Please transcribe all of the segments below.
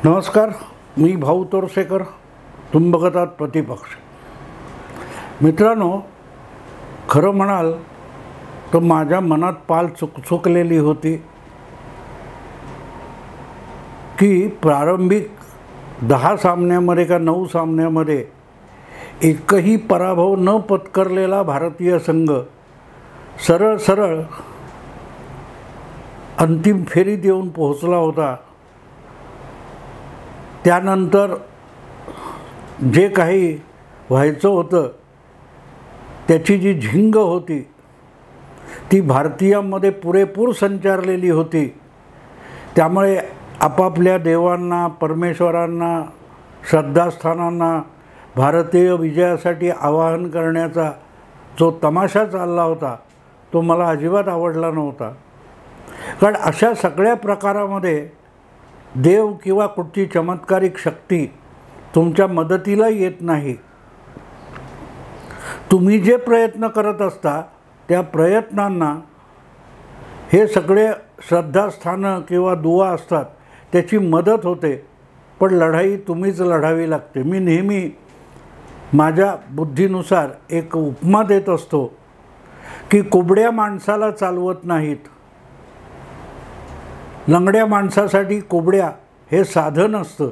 नमस्कार, मी भाऊ तोरसेकर. तुम्ही बघत आहात प्रतिपक्ष. मित्रांनो, खरं म्हणाल तर माझ्या मनात पाल चुकलेली होती की प्रारंभिक 10 सामन्यामध्ये का 9 सामन्यामध्ये एकही पराभव न पत्करलेला भारतीय संघ सरळ अंतिम फेरीत येऊन पोहोचला होता. त्यानंतर जे काही व्हायचं होतं त्याची जी झिंग होती ती भारतीयांमध्ये पुरेपूर संचारलेली होती. त्यामुळे आपापल्या देवांना, परमेश्वरांना, श्रद्धास्थानांना भारतीय विजयासाठी आवाहन करण्याचा जो तमाशा चालला होता तो मला अजिबात आवडला नव्हता. कारण अशा सगळ्या प्रकारामध्ये देव किंवा कुठची चमत्कारिक शक्ती तुमच्या मदतीला येत नाही. तुम्ही जे प्रयत्न करत असता त्या प्रयत्नांना हे सगळे श्रद्धास्थानं किंवा दुआ असतात त्याची मदत होते. पण लढाई तुम्हीच लढावी लागते. मी नेहमी माझ्या बुद्धीनुसार एक उपमा देत असतो की कुबड्या माणसाला चालवत नाहीत. लंगड्या माणसासाठी कुबड्या हे साधन असतं,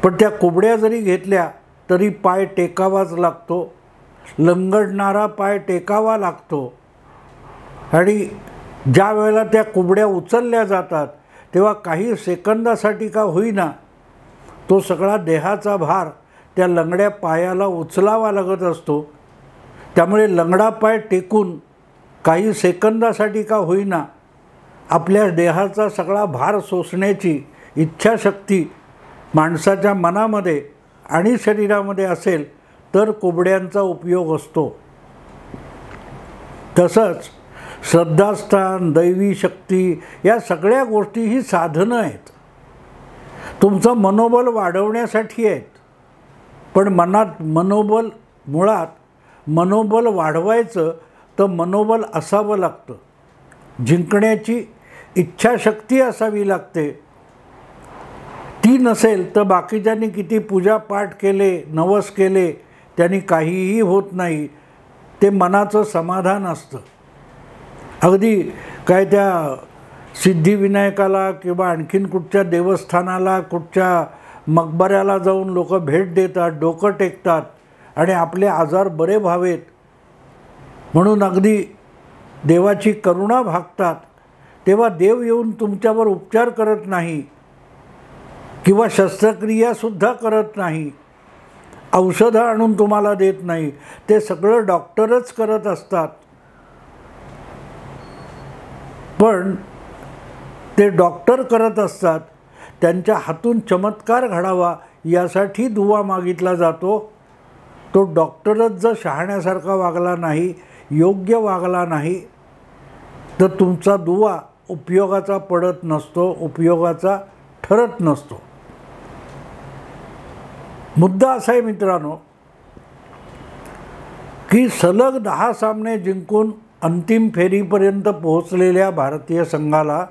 पण त्या कुबड्या जरी घेतल्या तरी पाय टेकावाच लागतो. लंगडणारा पाय टेकावा लागतो. आणि ज्या वेळेला त्या कुबड्या उचलल्या जातात तेव्हा काही सेकंदासाठी का होईना तो सगळा देहाचा भार त्या लंगड्या पायाला उचलावा लागत असतो. त्यामुळे लंगडा पाय टेकून काही सेकंदासाठी का होईना आपल्या देहाचा सगळा भार सोसण्याची इच्छाशक्ती माणसाच्या मनामध्ये आणि शरीरामध्ये असेल तर कुबड्यांचा उपयोग असतो. तसंच श्रद्धास्थान, दैवी शक्ती या सगळ्या गोष्टी ही साधनं आहेत. तुमचं मनोबल वाढवण्यासाठी आहेत. पण मुळात मनोबल वाढवायचं तर मनोबल असावं लागतं. जिंकण्याची इच्छाशक्ती असावी लागते. ती नसेल तर बाकीच्यांनी किती पूजापाठ केले, नवस केले, त्यांनी काहीही होत नाही. ते मनाचं समाधान असतं. अगदी काय त्या सिद्धिविनायकाला किंवा आणखीन कुठच्या देवस्थानाला, कुठच्या मकबऱ्याला जाऊन लोक भेट देतात, डोकं टेकतात आणि आपले आजार बरे व्हावेत म्हणून अगदी देवाची करुणा भागतात. तेव्हा देव येऊन तुमच्यावर उपचार करत नाही किंवा शस्त्रक्रियासुद्धा करत नाही, औषधं आणून तुम्हाला देत नाही. ते सगळं डॉक्टरच करत असतात. पण ते डॉक्टर करत असतात, त्यांच्या हातून चमत्कार घडावा यासाठी दुवा मागितला जातो. तो डॉक्टरच जर शहाण्यासारखा वागला नाही, योग्य वागला नाही तर तुमचा दुवा उपयोगाचा पडत नसतो, उपयोगाचा ठरत नसतो. मुद्दा असा आहे मित्रांनो की सलग 10 सामने जिंकून अंतिम फेरीपर्यंत पोहोचलेल्या भारतीय संघाला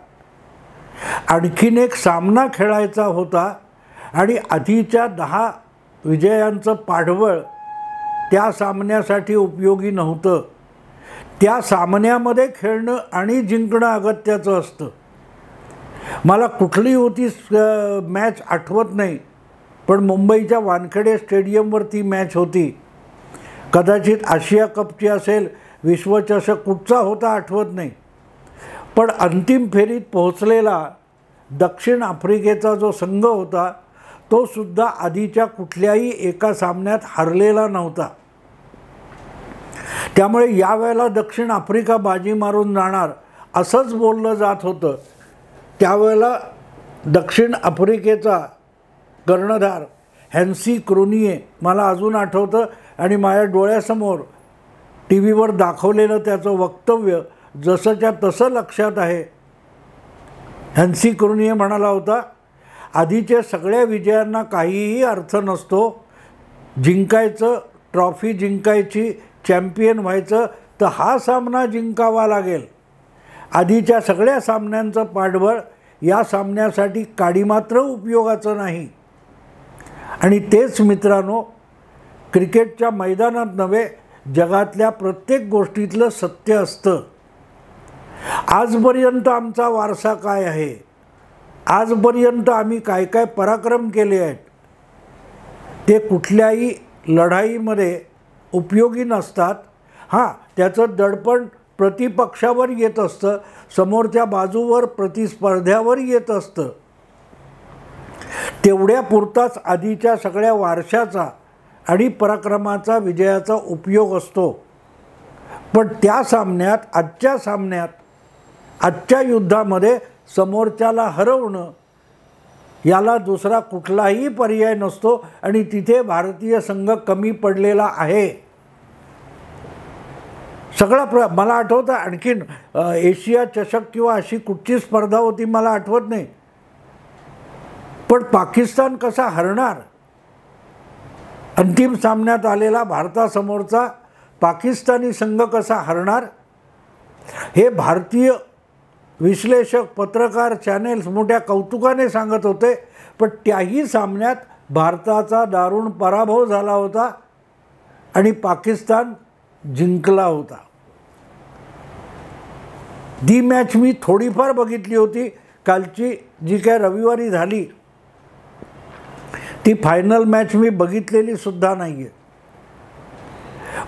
आणखीन एक सामना खेळायचा होता आणि आधीच्या 10 विजयांचं पाठबळ त्या सामन्यासाठी उपयोगी नव्हतं. त्या सामन्यामध्ये खेळणं आणि जिंकणं अगत्याचं असतं. मला कुठली होती मॅच आठवत नाही, पण मुंबईच्या वानखेडे स्टेडियमवरती मॅच होती. कदाचित आशिया कपची असेल, विश्वचषक कुठचा होता आठवत नाही. पण अंतिम फेरीत पोहोचलेला दक्षिण आफ्रिकेचा जो संघ होता तो सुद्धा आधीच्या कुठल्याही एका सामन्यात हरलेला नव्हता. त्यामुळे यावेळेला दक्षिण आफ्रिका बाजी मारून जाणार असंच बोललं जात होतं. त्यावेळेला दक्षिण आफ्रिकेचा कर्णधार हॅन्सी क्रोनिये मला अजून आठवतं आणि माझ्या डोळ्यासमोर टी व्हीवर दाखवलेलं त्याचं वक्तव्य जसंच्या तसं लक्षात आहे. हॅन्सी क्रोनिये म्हणाला होता, आधीच्या सगळ्या विजयांना काहीही अर्थ नसतो. जिंकायचं, ट्रॉफी जिंकायची, चॅम्पियन व्हायचं तर हा सामना जिंकावा लागेल. आधीच्या सगळ्या सामन्यांचं पाठबळ या सामन्यासाठी काडी मात्र उपयोगाचं नाही. आणि तेच मित्रांनो, क्रिकेटच्या मैदानात नव्हे, जगातल्या प्रत्येक गोष्टीतलं सत्य असतं. आजपर्यंत आमचा वारसा काय आहे, आजपर्यंत आम्ही काय काय पराक्रम केले आहेत, ते कुठल्याही लढाईमध्ये उपयोगी नसतात. हां, त्याचं दडपण प्रतिपक्षावर येत असतं, समोरच्या बाजूवर प्रतिस्पर्ध्यावर येत असतं. तेवढ्यापुरताच आधीच्या सगळ्या वारशाचा आणि पराक्रमाचा, विजयाचा उपयोग असतो. पण त्या सामन्यात, आजच्या सामन्यात, आजच्या युद्धामध्ये समोरच्याला हरवणं याला दुसरा कुठलाही पर्याय नसतो. आणि तिथे भारतीय संघ कमी पडलेला आहे. सगळा मला आठवतं, आणखीन एशिया चषक किंवा अशी कुठची स्पर्धा होती मला आठवत नाही, पण पाकिस्तान कसा हरणार, अंतिम सामन्यात आलेला भारतासमोरचा पाकिस्तानी संघ कसा हरणार, हे भारतीय विश्लेषक, पत्रकार, चॅनेल्स मोठ्या कौतुकाने सांगत होते. पण त्याही सामन्यात भारताचा दारुण पराभव झाला होता आणि पाकिस्तान जिंकला होता. ती मॅच मी थोडीफार बघितली होती. कालची जी काय रविवारी झाली ती फायनल मॅच मी बघितलेली सुद्धा नाही आहे.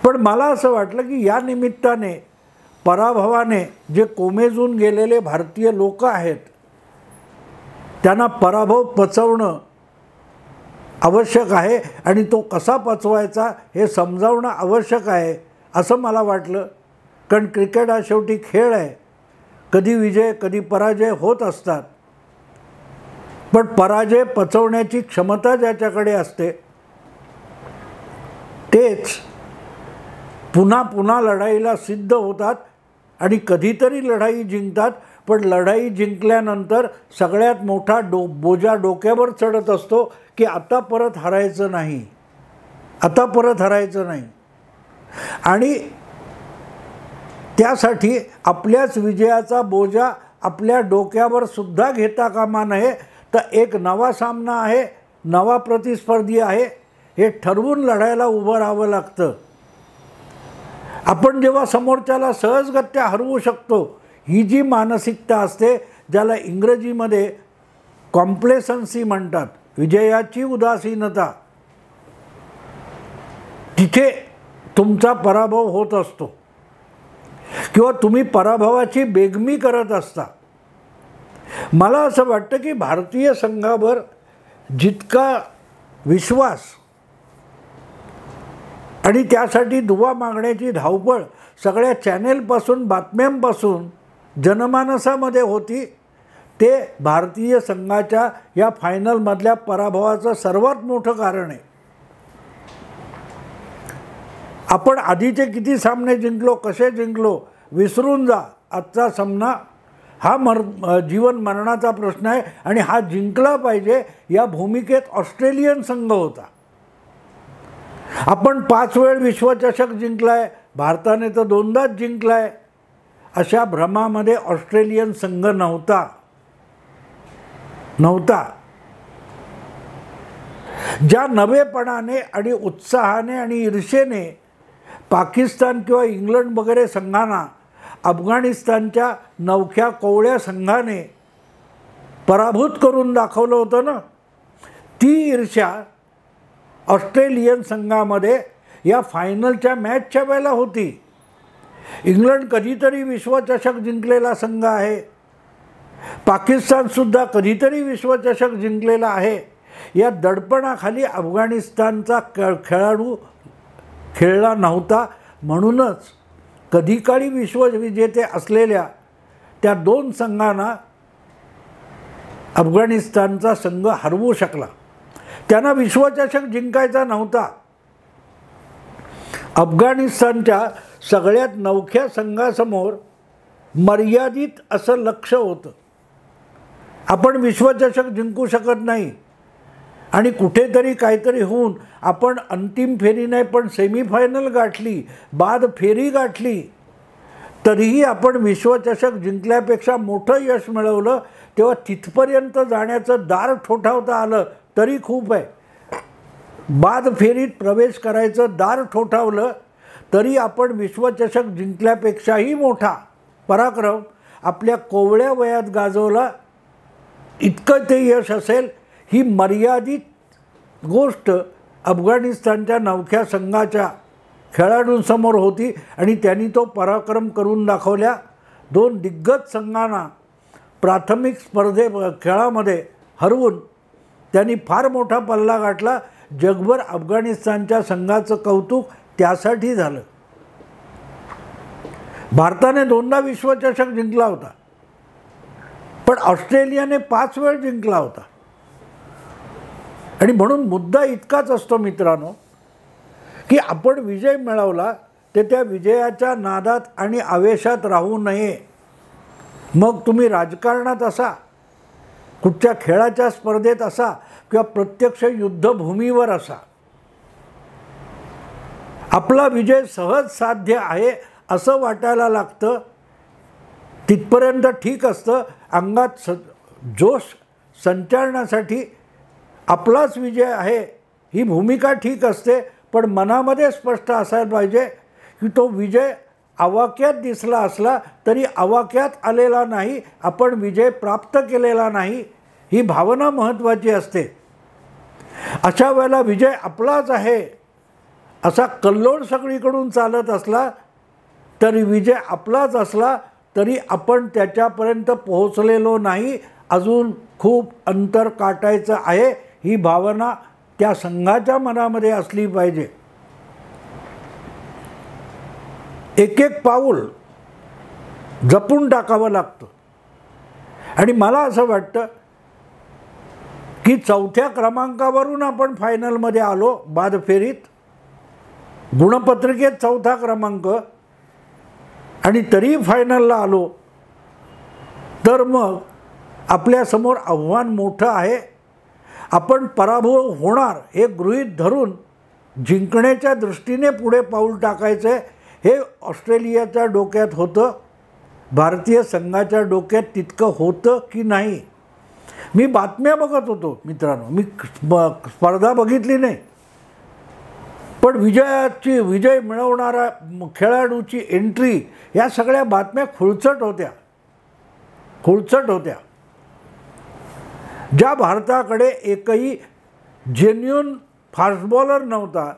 पण मला असं वाटलं की या निमित्ताने, पराभवाने जे कोमेजून गेलेले भारतीय लोक आहेत त्यांना पराभव पचवणं आवश्यक आहे आणि तो कसा पचवायचा हे समजावणं आवश्यक आहे असं मला वाटलं. कारण क्रिकेट हा शेवटी खेळ आहे, कधी विजय कधी पराजय होत असतात. पण पराजय पचवण्याची क्षमता ज्याच्याकडे असते तेच पुन्हा पुन्हा लढाईला सिद्ध होतात आणि कधीतरी लढाई जिंकतात. पण लढाई जिंकल्यानंतर सगळ्यात मोठा बोजा डोक्यावर चढत असतो की आता परत हरायचं नाही, आता परत हरायचं नाही. आणि त्यासाठी आपल्याच विजयाचा बोजा आपल्या डोक्यावर सुद्धा घेता कामा नये. तर एक नवा सामना आहे, नवा प्रतिस्पर्धी आहे, हे ठरवून लढायला उभं राहावं लागतं. आपण जेव्हा समोरच्याला सहजगत्या हरवू शकतो, ही जी मानसिकता असते ज्याला इंग्रजीमध्ये कॉम्प्लेसन्सी म्हणतात, विजयाची उदासीनता, तिथे तुमचा पराभव होत असतो किंवा तुम्ही पराभवाची बेगमी करत असता. मला असं वाटतं की भारतीय संघावर जितका विश्वास आणि त्यासाठी दुवा मागण्याची धावपळ सगळ्या चॅनेलपासून, बातम्यांपासून जनमानसामध्ये होती, ते भारतीय संघाच्या या फायनलमधल्या पराभवाचं सर्वात मोठं कारण आहे. आपण आधीचे किती सामने जिंकलो, कसे जिंकलो विसरून जा. आजचा सामना हा जीवन मरणाचा प्रश्न आहे आणि हा जिंकला पाहिजे. या भूमिकेत ऑस्ट्रेलियन संघ होता. आपण 5 वेळ विश्वचषक जिंकलाय, भारताने तर 2दाच जिंकलाय. अशा भ्रमामध्ये ऑस्ट्रेलियन संघ नव्हता. ज्या नवेपणाने आणि उत्साहाने आणि ईर्षेने पाकिस्तान किंवा इंग्लंड वगैरे संघांना अफगाणिस्तानच्या नवख्या कोवळ्या संघाने पराभूत करून दाखवलं होतं ना, ती ईर्ष्या ऑस्ट्रेलियन संघामध्ये या फायनलच्या मॅचच्या वेळेला होती. इंग्लंड कधीतरी विश्वचषक जिंकलेला संघ आहे, पाकिस्तानसुद्धा कधीतरी विश्वचषक जिंकलेला आहे. या दडपणाखाली अफगाणिस्तानचा खेळाडू खेळला नव्हता. म्हणूनच कधी काळी विश्वविजेते असलेल्या त्या 2 संघांना अफगाणिस्तानचा संघ हरवू शकला. त्यांना विश्वचषक जिंकायचा नव्हता. अफगाणिस्तानच्या सगळ्यात नवख्या संघासमोर मर्यादित असं लक्ष होतं. आपण विश्वचषक जिंकू शकत नाही आणि कुठेतरी काहीतरी होऊन आपण अंतिम फेरी नाही पण सेमीफायनल गाठली, बाद फेरी गाठली, तरीही आपण विश्वचषक जिंकल्यापेक्षा मोठं यश मिळवलं, तेव्हा तिथपर्यंत जाण्याचं दार ठोठावता आलं तरी खूप आहे. बाद फेरीत प्रवेश करायचं दार ठोठावलं तरी आपण विश्वचषक जिंकल्यापेक्षाही मोठा पराक्रम आपल्या कोवळ्या वयात गाजवला, इतकं ते यश असेल. ही मर्यादित गोष्ट अफगाणिस्तानच्या नवख्या संघाच्या खेळाडूंसमोर होती आणि त्यांनी तो पराक्रम करून दाखवल्या. 2 दिग्गज संघांना प्राथमिक खेळामध्ये हरवून त्यांनी फार मोठा पल्ला गाठला. जगभर अफगाणिस्तानच्या संघाचं कौतुक त्यासाठी झालं. भारताने 2दा विश्वचषक जिंकला होता, पण ऑस्ट्रेलियाने 5 वेळ जिंकला होता. आणि म्हणून मुद्दा इतकाच असतो मित्रांनो, की आपण विजय मिळवला ते त्या विजयाच्या नादात आणि आवेशात राहू नये. मग तुम्ही राजकारणात असा, कुठच्या खेळाच्या स्पर्धेत असा किंवा प्रत्यक्ष युद्धभूमीवर असा, आपला विजय सहज साध्य आहे असं वाटायला लागतं. तिथपर्यंत ठीक असतं. अंगात जोश संचारण्यासाठी आपलाच विजय आहे ही भूमिका ठीक असते, पण मनामध्ये स्पष्ट असायला पाहिजे की तो विजय आवाक्यात दिसला असला तरी आवाक्यात आलेला नाही, आपण विजय प्राप्त केलेला नाही, ही भावना महत्त्वाची असते. अशा वेळेला विजय आपलाच आहे असा कल्लोळ सगळीकडून चालत असला तरी विजय आपलाच असला तरी आपण त्याच्यापर्यंत पोहोचलेलो नाही, अजून खूप अंतर काटायचं आहे, ही भावना त्या संघाच्या मनामध्ये असली पाहिजे. एक एक पाऊल जपून टाकावं लागतं. आणि मला असं वाटतं की 4थ्या क्रमांकावरून आपण फायनलमध्ये आलो. बाद फेरीत गुणपत्रिकेत 4था क्रमांक आणि तरी फायनलला आलो, तर मग आपल्यासमोर आव्हान मोठं आहे. आपण पराभव होणार हे गृहीत धरून जिंकण्याच्या दृष्टीने पुढे पाऊल टाकायचं आहे. हे ऑस्ट्रेलियाच्या डोक्यात होतं, भारतीय संघाच्या डोक्यात तितकं होतं की नाही. मी बातम्या बघत होतो मित्रांनो, मी स्पर्धा बघितली नाही, पण विजय मिळवणारा खेळाडूची एंट्री या सगळ्या बातम्या खुळचट होत्या. ज्या भारताकडे एकही जेन्युन फास्ट बॉलर नव्हता,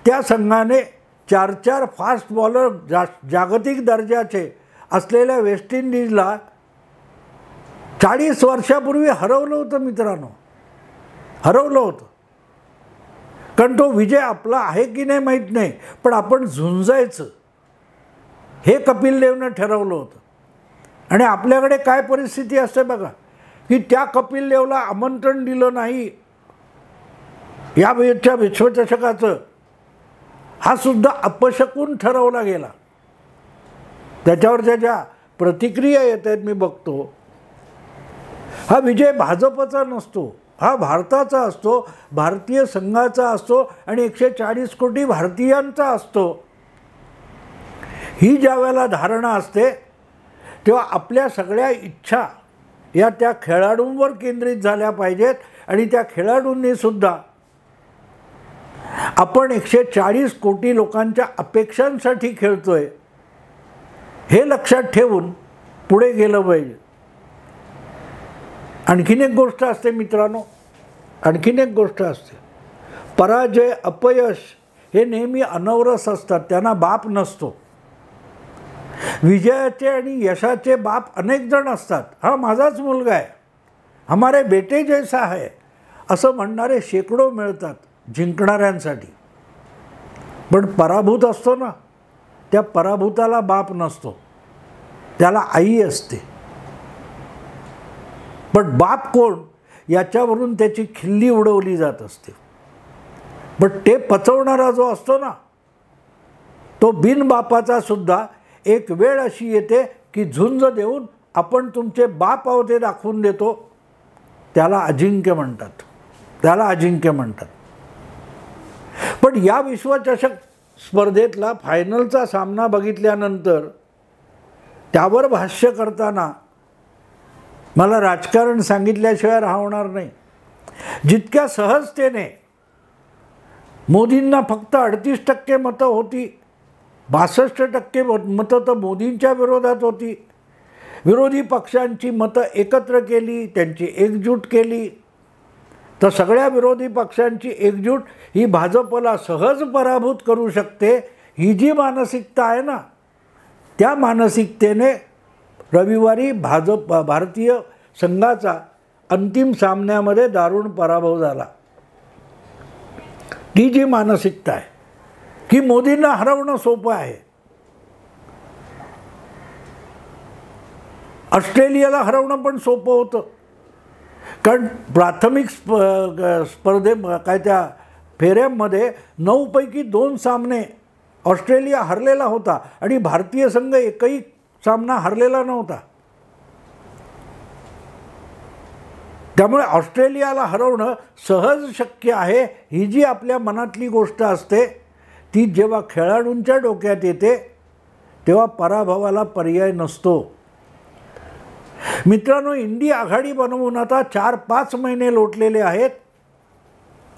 त्या संघाने 4 फास्ट बॉलर जागतिक दर्जाचे असलेल्या वेस्ट इंडिजला 40 वर्षापूर्वी हरवलं होतं मित्रांनो, हरवलं होतं. कारण तो विजय आपला आहे की नाही माहीत नाही, पण आपण झुंजायचं हे कपिल देवनं ठरवलं होतं. आणि आपल्याकडे काय परिस्थिती असते बघा, की त्या कपिल देवला आमंत्रण दिलं नाही या वेळच्या विश्वचषकाचं, हा सुद्धा अपशकून ठरवला गेला. त्याच्यावरच्या ज्या प्रतिक्रिया येत आहेत मी बघतो, हा विजय भाजपचा नसतो, हा भारताचा असतो, भारतीय संघाचा असतो आणि 140 कोटी भारतीयांचा असतो. ही ज्या वेळेला धारणा असते तेव्हा आपल्या सगळ्या इच्छा या त्या खेळाडूंवर केंद्रित झाल्या पाहिजेत. आणि त्या खेळाडूंनी सुद्धा आपण 140 कोटी लोकांच्या अपेक्षांसाठी खेळतोय हे लक्षात ठेवून पुढे गेलं पाहिजे. आणखीन एक गोष्ट असते मित्रांनो, आणखीन एक गोष्ट असते, पराजय अपयश हे नेहमी अनवरस असतात, त्यांना बाप नसतो. विजयाचे आणि यशाचे बाप अनेक जण असतात. हा माझाच मुलगा आहे, हमारे बेटे जैसा है असं म्हणणारे शेकडो मिळतात जिंकणाऱ्यांसाठी. पण पराभूत असतो ना, त्या पराभूताला बाप नसतो, त्याला आई असते. पण बाप कोण याच्यावरून त्याची खिल्ली उडवली जात असते. पण ते पचवणारा जो असतो ना, तो बिनबापाचा सुद्धा एक वेळ अशी येते की झुंज देऊन आपण तुमचे बाप आहोत हे दाखवून देतो. त्याला अजिंक्य म्हणतात, त्याला अजिंक्य म्हणतात. पण या विश्वचषक स्पर्धेतला फायनलचा सामना बघितल्यानंतर त्यावर भाष्य करताना मला राजकारण सांगितल्याशिवाय राहणार नाही. जितक्या सहजतेने मोदींना फक्त 38% मतं होती, 62% मतं तर मोदींच्या विरोधात होती. विरोधी पक्षांची मतं एकत्र केली, त्यांची एकजूट केली, तर सगळ्या विरोधी पक्षांची एकजूट ही भाजपला सहज पराभूत करू शकते. ही जी मानसिकता आहे ना, त्या मानसिकतेने रविवारी भारतीय संघाचा अंतिम सामन्यामध्ये दारुण पराभव झाला. ती जी मानसिकता आहे की मोदींना हरवणं सोपं आहे. ऑस्ट्रेलियाला हरवणं पण सोपं होतं, कारण प्राथमिक काय त्या फेऱ्यांमध्ये 9 पैकी 2 सामने ऑस्ट्रेलिया हरलेला होता आणि भारतीय संघ एकही सामना हरलेला नव्हता. त्यामुळे ऑस्ट्रेलियाला हरवणं सहज शक्य आहे. ही जी आपल्या मनातली गोष्ट असते ती जेव्हा खेळाडूंच्या डोक्यात येते तेव्हा पराभवाला पर्याय नसतो. मित्रांनो, इंडिया आघाडी बनवून आता 4-5 महिने लोटलेले आहेत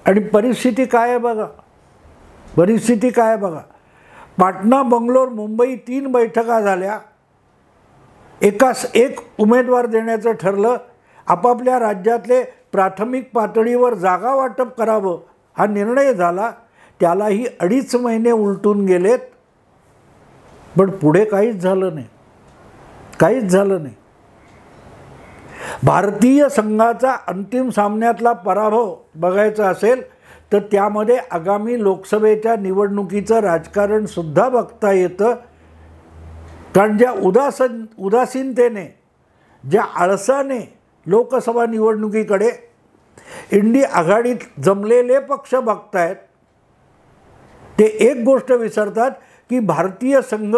आणि परिस्थिती काय आहे बघा. परिस्थिती काय आहे बघा. पाटणा, बंगलोर, मुंबई 3 बैठका झाल्या. एकास एक उमेदवार देण्याचं ठरलं. आपापल्या राज्यातले प्राथमिक पातळीवर जागा वाटप करावं हा निर्णय झाला. त्यालाही 2.5 महिने उलटून गेलेत, पण पुढे काहीच झालं नाही. काहीच झालं नाही. भारतीय संघाचा अंतिम सामन्यातला पराभव बघायचा असेल तर त्यामध्ये आगामी लोकसभेच्या निवडणुकीचं राजकारण सुद्धा बघता येतं. कारण ज्या उदासीनतेने, ज्या आळसाने लोकसभा निवडणुकीकडे इंडिया आघाडीत जमलेले पक्ष बघतायत, ते एक गोष्ट विसरतात की भारतीय संघ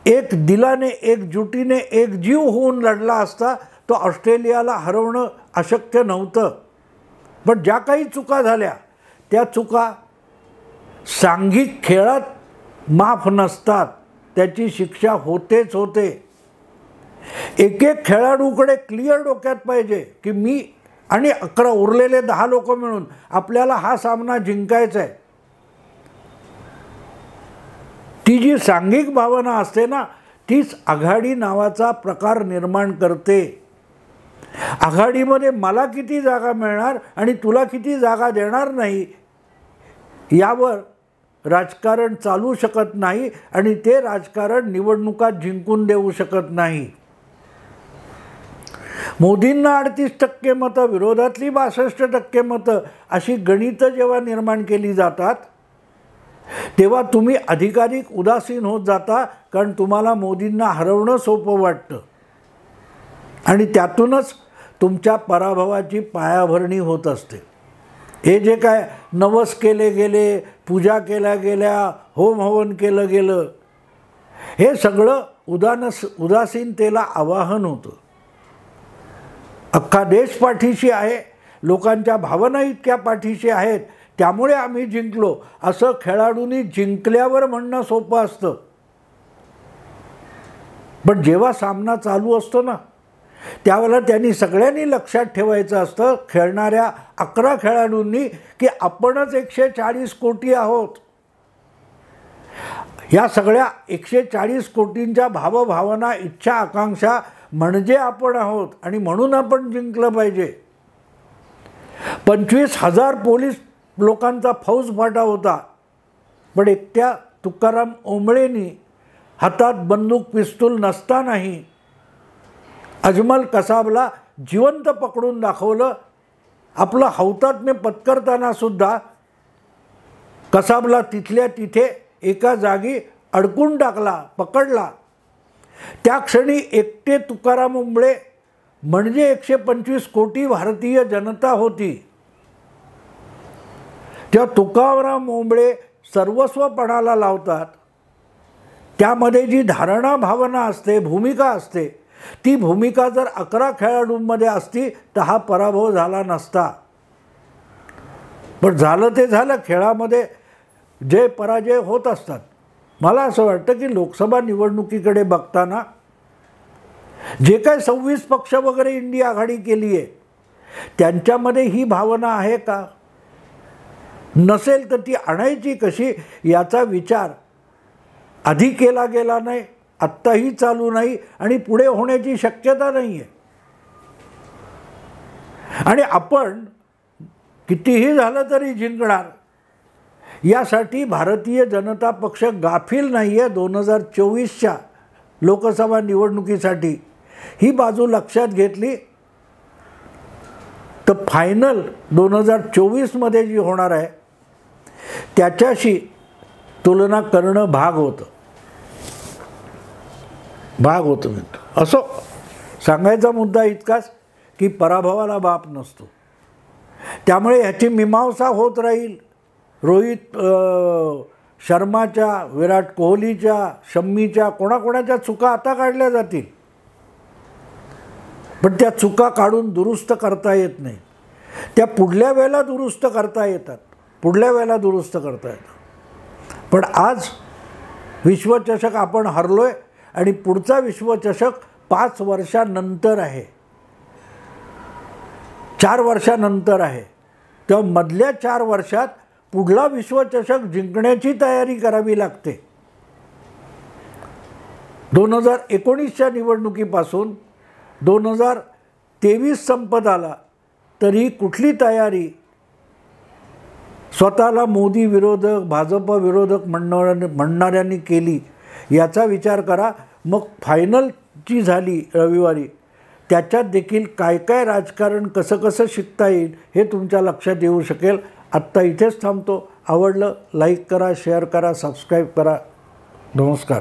एक दिलाने, एकजुटीने, एकजीव होऊन लढला असता तो ऑस्ट्रेलियाला हरवणं अशक्य नव्हतं. पण ज्या काही चुका झाल्या त्या चुका सांघिक खेळात माफ नसतात, त्याची शिक्षा होतेच होते. एक एक खेळाडूकडे क्लिअर डोक्यात पाहिजे की मी आणि 11 उरलेले 10 लोक मिळून आपल्याला हा सामना जिंकायचा आहे. ती जी सांघिक भावना असते ना, तीच आघाडी नावाचा प्रकार निर्माण करते. आघाडीमध्ये मला किती जागा मिळणार आणि तुला किती जागा देणार नाही यावर राजकारण चालू शकत नाही आणि ते राजकारण निवडणुकात जिंकून देऊ शकत नाही. मोदींना 38% मतं, विरोधातली 62% मतं अशी गणितं जेव्हा निर्माण केली जातात तेव्हा तुम्ही अधिकाधिक उदासीन होत जाता, कारण तुम्हाला मोदींना हरवणं सोपं वाटतं आणि त्यातूनच तुमच्या पराभवाची पायाभरणी होत असते. हे जे काय नवस केले गेले, पूजा केल्या गेल्या, होम हवन केलं गेलं, हे सगळं उदासीनतेला आवाहन होतं. अख्खा देश पाठीशी आहे, लोकांच्या भावना इतक्या पाठीशी आहेत, त्यामुळे आम्ही जिंकलो असं खेळाडूंनी जिंकल्यावर म्हणणं सोपं असतं. पण जेव्हा सामना चालू असतो ना, त्यावेळेला त्यांनी सगळ्यांनी लक्षात ठेवायचं असतं, खेळणाऱ्या 11 खेळाडूंनी, की आपणच 140 कोटी आहोत. या सगळ्या 140 कोटींच्या भावभावना, इच्छा, आकांक्षा म्हणजे आपण आहोत आणि म्हणून आपण जिंकलं पाहिजे. 25,000 पोलीस लोकांचा फौजफाटा होता, पण एकट्या तुकाराम ओंबळेंनी हातात बंदूक पिस्तूल नसतानाही अजमल कसाबला जिवंत पकडून दाखवलं. आपलं हौतात्म्य पत्करताना सुद्धा कसाबला तिथल्या तिथे एका जागी अडकून टाकला, पकडला. त्या क्षणी एकटे तुकाराम ओंबळे म्हणजे 125 कोटी भारतीय जनता होती. त्या तुकाराम ओंबळे सर्वस्व पणाला लावतात. त्यामध्ये जी धारणा, भावना असते, भूमिका असते, ती भूमिका जर 11 खेळाडूंमध्ये असती तर हा पराभव झाला नसता. पण झालं ते झालं. खेळामध्ये जय पराजय होत असतात. मला असं वाटतं की लोकसभा निवडणुकीकडे बघताना जे काय 26 पक्ष वगैरे इंडिया आघाडी केली आहे त्यांच्यामध्ये ही भावना आहे का? नसेल तर ती आणायची कशी याचा विचार आधी केला गेला नाही, आत्ताही चालू नाही आणि पुढे होण्याची शक्यता नाही आहे. आणि आपण कितीही झालं तरी जिंकणार यासाठी भारतीय जनता पक्ष गाफील नाही आहे. 2024च्या लोकसभा निवडणुकीसाठी ही बाजू लक्षात घेतली तर फायनल 2024मध्ये जी होणार आहे त्याच्याशी तुलना करणं भाग होतं. असो, सांगायचा मुद्दा इतकाच की पराभवाला बाप नसतो. त्यामुळे ह्याची मीमांसा होत राहील. रोहित शर्माच्या, विराट कोहलीच्या, शम्मीच्या, कोणाकोणाच्या चुका आता काढल्या जातील, पण त्या चुका काढून दुरुस्त करता येत नाही. त्या पुढल्या वेळेला दुरुस्त करता येतात, पण आज विश्वचषक आपण हरलोय आणि पुढचा विश्वचषक 5 वर्षानंतर आहे, 4 वर्षानंतर आहे. तेव्हा मधल्या 4 वर्षात पुढला विश्वचषक जिंकण्याची तयारी करावी लागते. 2019च्या निवडणुकीपासून 2023 संपत आला तरी कुठली तयारी स्वतःला मोदी विरोधक, भाजप विरोधक म्हणणाऱ्यांनी केली याचा विचार करा. मग फायनलची झाली रविवारी, त्याच्यात देखील काय काय राजकारण कसं कसं शिकता येईल हे तुमच्या लक्षात येऊ शकेल. आत्ता इथेच थांबतो. आवडलं लाईक करा, शेअर करा, सबस्क्राईब करा. नमस्कार.